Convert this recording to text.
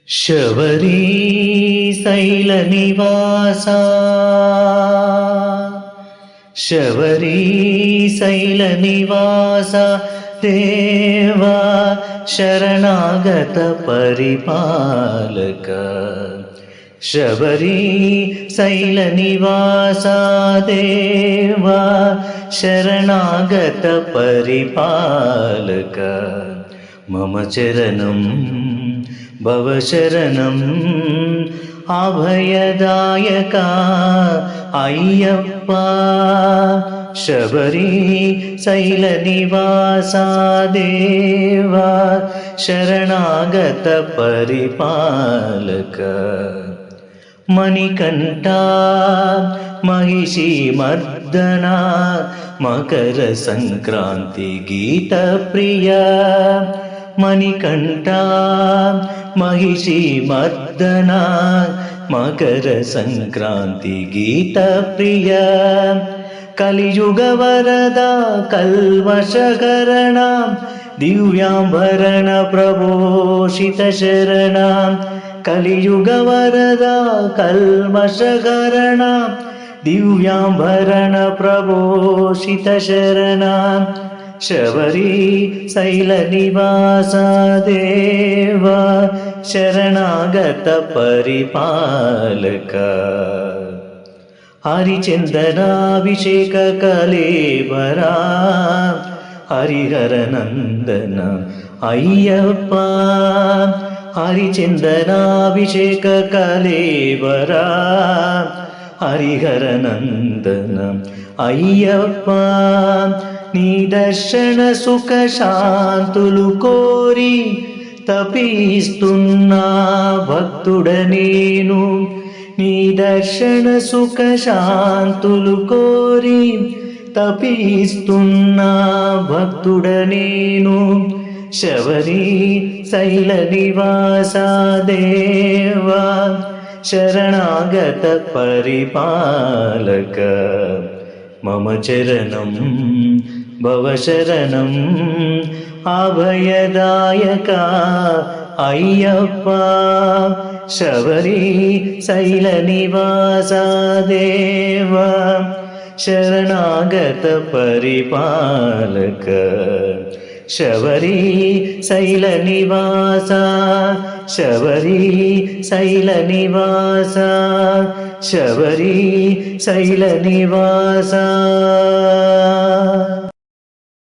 शबरी शैलनिवासा शबरी शैलनिवासा देवा शरणागत परिपालक शबरी शैलनिवासा देवा शरणागत परिपालक मम चरणं भवशरणम् अभयदायका अय्यप्पा शबरी शैलनिवासा देवा शरणागत परिपालक मणिकण्ठा महिषीमर्दना मकर संक्रांति गीतप्रिया मणिकण्ठा महिषीमर्दना मकर संक्रांति गीतप्रिया कलियुग वरदा कल्मषहरणा दिव्याम्बरण प्रभोषित शरणा कलियुग वरदा कल्मषहरणा दिव्याम्बरण प्रभोषित शरणा शबरी शैलनिवासा देवा शरणागत परिपालक हरिचंदनाभिषेक कलेबरा हरिहरनंदन अय्यप्पा हरिचंदनाभिषेक कलेबरा हरिहरनंदन अय्यप्पा नी दर्शन सुख शांतुलु कोरी तपिस्तुन्ना भक्तुड नेनु नी दर्शन सुख शांतुलु कोरी तपिस्तुन्ना भक्तुड नेनु शबरी शैलनिवासा देवा शरणागत परिपालक मम चरणं भवशरणम् अभयदायका अय्यप्पा शबरी शैलनिवासा देवा शरणागत परिपालक शबरी शैलनिवासा शबरी शैलनिवासा शबरी शैलनिवासा।